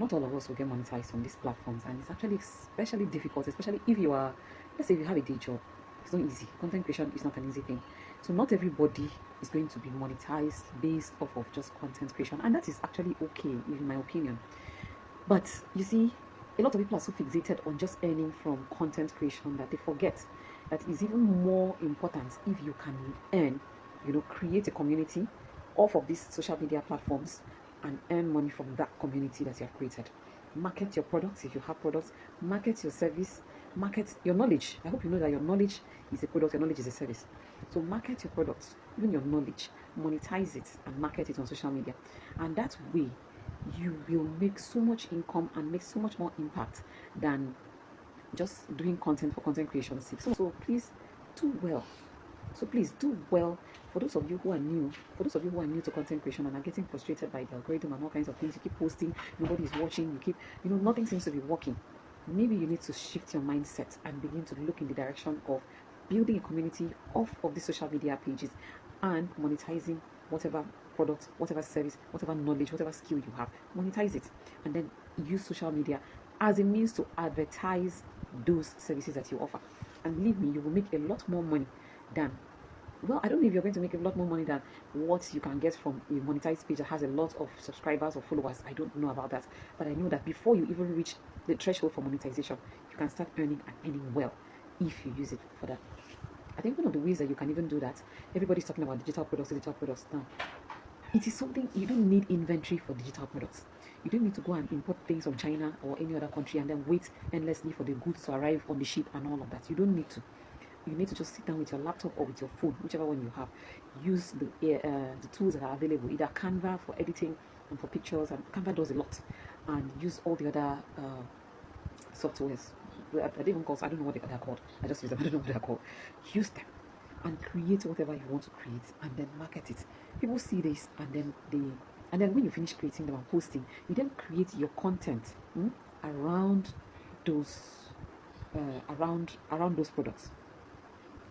Not all of us will get monetized on these platforms, and it's actually especially difficult, especially if you are, let's say, if you have a day job. It's not easy. Content creation is not an easy thing. So not everybody is going to be monetized based off of just content creation, and that is actually okay, in my opinion. But you see, a lot of people are so fixated on just earning from content creation that they forget that it's even more important if you can earn, create a community off of these social media platforms and earn money from that community that you have created. Market your products if you have products, market your service, market your knowledge. I hope you know that your knowledge is a product, your knowledge is a service. So market your products, even your knowledge, monetize it and market it on social media. And that way you will make so much income and make so much more impact than just doing content for content creation's sake. So please do well. So please do well. For those of you who are new, to content creation and are getting frustrated by the algorithm and all kinds of things, you keep posting, nobody's watching, you keep, nothing seems to be working. Maybe you need to shift your mindset and begin to look in the direction of building a community off of the social media pages and monetizing whatever product, whatever service, whatever knowledge, whatever skill you have. Monetize it and then use social media as a means to advertise those services that you offer. And believe me, you will make a lot more money than, I don't know if you're going to make a lot more money than what you can get from a monetized page that has a lot of subscribers or followers. I don't know about that, but I know that before you even reach the threshold for monetization, you can start earning and earning well if you use it for that. I think one of the ways that you can even do that, everybody's talking about digital products now. It is something, you don't need inventory for digital products. You don't need to go and import things from China or any other country and then wait endlessly for the goods to arrive on the ship and all of that. You don't need to. You need to just sit down with your laptop or with your phone, whichever one you have. Use the tools that are available, either Canva for editing and for pictures, and Canva does a lot. And use all the other softwares. I don't even call, I don't know what they're called. I just use them. I don't know what they're called. Use them and create whatever you want to create, and then market it. People see this, and then when you finish creating them and posting, you then create your content around those around those products.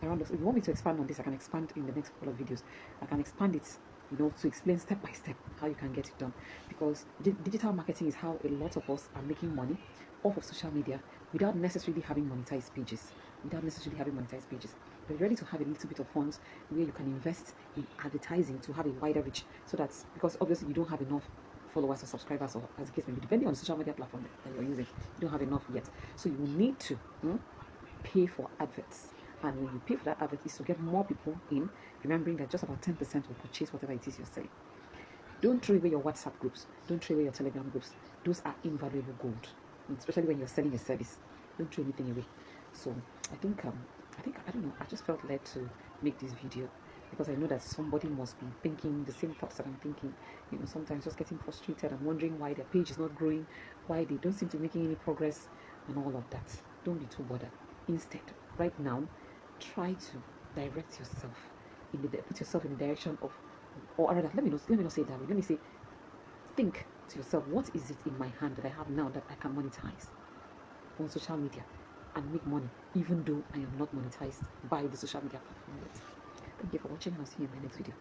If you want me to expand on this, I can expand in the next couple of videos. I can expand it, to explain step by step how you can get it done. Because digital marketing is how a lot of us are making money off of social media without necessarily having monetized pages. But you're ready to have a little bit of funds where you can invest in advertising to have a wider reach. So that's because obviously you don't have enough followers or subscribers, or as the case may be, depending on the social media platform that you're using, you don't have enough yet. So you will need to pay for adverts. And when you pay for that advert, is to get more people in, remembering that just about 10% will purchase whatever it is you're selling. Don't throw away your WhatsApp groups. Don't throw away your Telegram groups. Those are invaluable gold, especially when you're selling a service. Don't throw anything away. So I think I don't know. I just felt led to make this video because I know that somebody must be thinking the same thoughts that I'm thinking. Sometimes just getting frustrated and wondering why their page is not growing, why they don't seem to be making any progress, and all of that. Don't be too bothered. Instead, right now, try to direct yourself put yourself in the direction of, or rather, let me not say that way. Let me say, think to yourself, what is it in my hand that I have now that I can monetize on social media and make money, even though I am not monetized by the social media platform yet. Thank you for watching, and I'll see you in my next video.